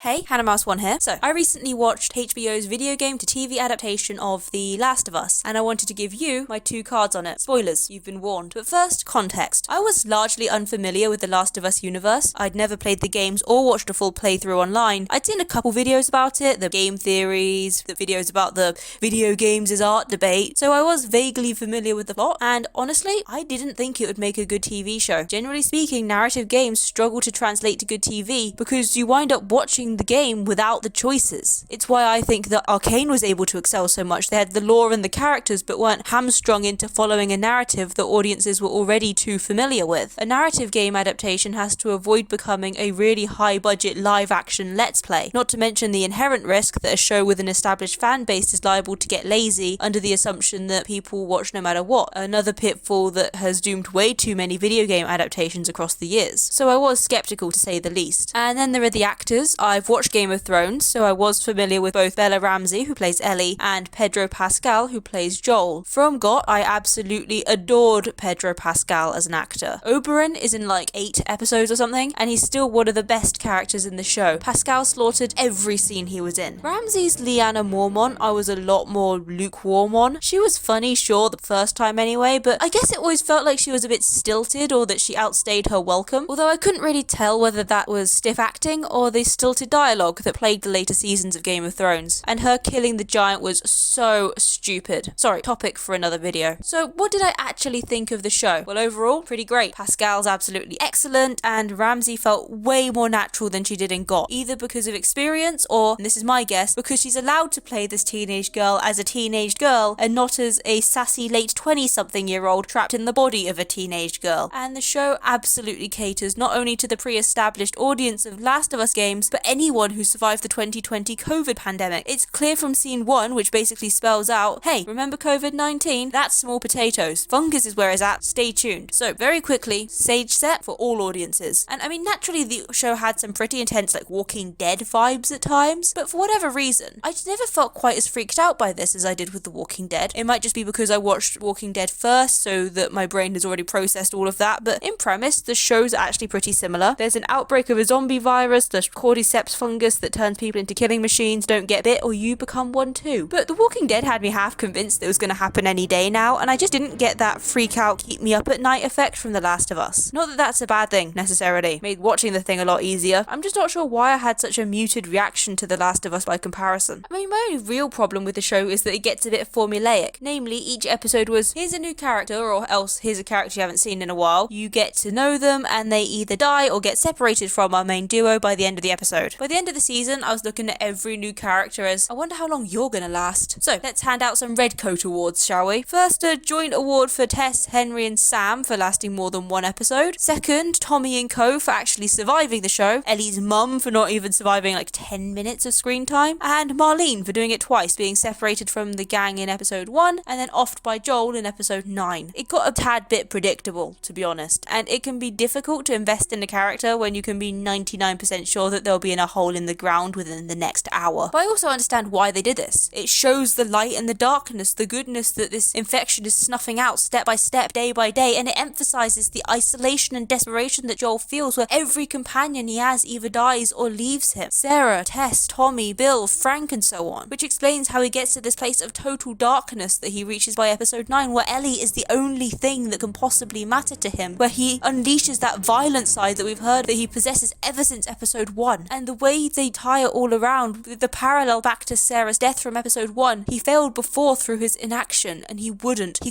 Hey, Hannah Mouse 1 here. So, I recently watched HBO's video game to TV adaptation of The Last of Us, and I wanted to give you my 2 cards on it. Spoilers, you've been warned. But first, context. I was largely unfamiliar with The Last of Us universe. I'd never played the games or watched a full playthrough online. I'd seen a couple videos about it, the game theories, the videos about the video games as art debate, so I was vaguely familiar with the plot, and honestly, I didn't think it would make a good TV show. Generally speaking, narrative games struggle to translate to good TV because you wind up watching the game without the choices. It's why I think that Arcane was able to excel so much. They had the lore and the characters but weren't hamstrung into following a narrative that audiences were already too familiar with. A narrative game adaptation has to avoid becoming a really high budget live action let's play, not to mention the inherent risk that a show with an established fan base is liable to get lazy under the assumption that people watch no matter what, another pitfall that has doomed way too many video game adaptations across the years. So I was skeptical to say the least. And then there are the actors. I've watched Game of Thrones, so I was familiar with both Bella Ramsey, who plays Ellie, and Pedro Pascal, who plays Joel. From GOT, I absolutely adored Pedro Pascal as an actor. Oberyn is in like 8 episodes or something, and he's still one of the best characters in the show. Pascal slaughtered every scene he was in. Ramsey's Lyanna Mormont, I was a lot more lukewarm on. She was funny, sure, the first time anyway, but I guess it always felt like she was a bit stilted or that she outstayed her welcome, although I couldn't really tell whether that was stiff acting or the stilted dialogue that plagued the later seasons of Game of Thrones. And her killing the giant was so stupid. Sorry, topic for another video. So what did I actually think of the show? Well, overall, pretty great. Pascal's absolutely excellent, and Ramsey felt way more natural than she did in GOT, either because of experience or, and this is my guess, because she's allowed to play this teenage girl as a teenage girl and not as a sassy late 20-something-year-old trapped in the body of a teenage girl. And the show absolutely caters not only to the pre-established audience of Last of Us games, but anyone who survived the 2020 COVID pandemic. It's clear from scene 1, which basically spells out, hey, remember COVID-19? That's small potatoes. Fungus is where it's at. Stay tuned. So, very quickly, stage set for all audiences. And I mean, naturally the show had some pretty intense like Walking Dead vibes at times, but for whatever reason, I just never felt quite as freaked out by this as I did with The Walking Dead. It might just be because I watched Walking Dead first, so that my brain has already processed all of that, but in premise, the show's actually pretty similar. There's an outbreak of a zombie virus, the cordyceps fungus that turns people into killing machines. Don't get bit or you become one too. But The Walking Dead had me half convinced that it was going to happen any day now, and I just didn't get that freak out, keep me up at night effect from The Last of Us. Not that that's a bad thing, necessarily. Made watching the thing a lot easier. I'm just not sure why I had such a muted reaction to The Last of Us by comparison. I mean, my only real problem with the show is that it gets a bit formulaic. Namely, each episode was, here's a new character, or else here's a character you haven't seen in a while. You get to know them, and they either die or get separated from our main duo by the end of the episode. By the end of the season, I was looking at every new character as, I wonder how long you're gonna last. So, let's hand out some Red Coat awards, shall we? First, a joint award for Tess, Henry and Sam for lasting more than 1 episode. Second, Tommy and Co for actually surviving the show. Ellie's mum for not even surviving like 10 minutes of screen time. And Marlene for doing it twice, being separated from the gang in episode 1 and then offed by Joel in episode 9. It got a tad bit predictable, to be honest, and it can be difficult to invest in a character when you can be 99% sure that they'll be in a hole in the ground within the next hour. But I also understand why they did this. It shows the light and the darkness, the goodness that this infection is snuffing out step by step, day by day, and it emphasizes the isolation and desperation that Joel feels where every companion he has either dies or leaves him. Sarah, Tess, Tommy, Bill, Frank, and so on. Which explains how he gets to this place of total darkness that he reaches by episode 9, where Ellie is the only thing that can possibly matter to him, where he unleashes that violent side that we've heard that he possesses ever since episode 1. And the way they tie it all around with the parallel back to Sarah's death from episode 1, he failed before through his inaction, and he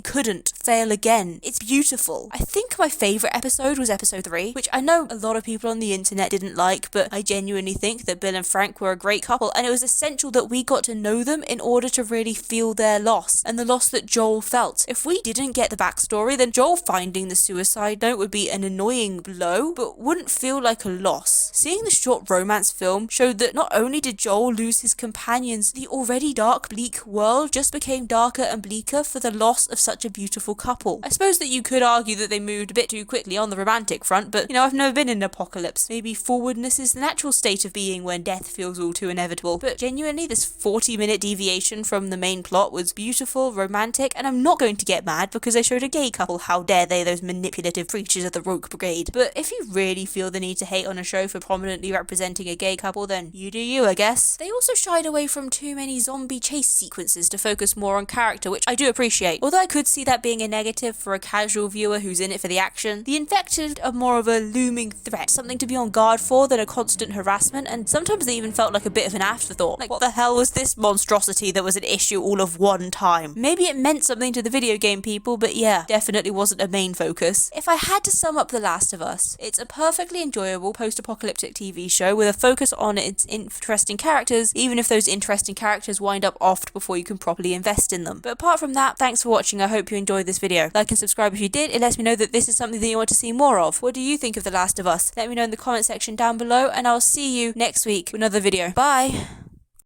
couldn't fail again. It's beautiful. I think my favourite episode was episode 3, which I know a lot of people on the internet didn't like, but I genuinely think that Bill and Frank were a great couple, and it was essential that we got to know them in order to really feel their loss, and the loss that Joel felt. If we didn't get the backstory, then Joel finding the suicide note would be an annoying blow, but wouldn't feel like a loss. Seeing the short romance film showed that not only did Joel lose his companions, the already dark, bleak world just became darker and bleaker for the loss of such a beautiful couple. I suppose that you could argue that they moved a bit too quickly on the romantic front, but I've never been in an apocalypse. Maybe forwardness is the natural state of being when death feels all too inevitable, but genuinely this 40-minute deviation from the main plot was beautiful, romantic, and I'm not going to get mad because I showed a gay couple. How dare they, those manipulative creatures of the Rogue Brigade. But if you really feel the need to hate on a show for prominently representing a gay couple, then you do you, I guess. They also shied away from too many zombie chase sequences to focus more on character, which I do appreciate. Although I could see that being a negative for a casual viewer who's in it for the action. The infected are more of a looming threat, something to be on guard for than a constant harassment, and sometimes they even felt like a bit of an afterthought. Like, what the hell was this monstrosity that was an issue all of one time? Maybe it meant something to the video game people, but yeah, definitely wasn't a main focus. If I had to sum up The Last of Us, it's a perfectly enjoyable post-apocalyptic TV show with a focus on its interesting characters, even if those interesting characters wind up oft before you can properly invest in them. But apart from that, thanks for watching. I hope you enjoyed this video. Like and subscribe if you did. It lets me know that this is something that you want to see more of. What do you think of The Last of Us? Let me know in the comment section down below, and I'll see you next week with another video. Bye!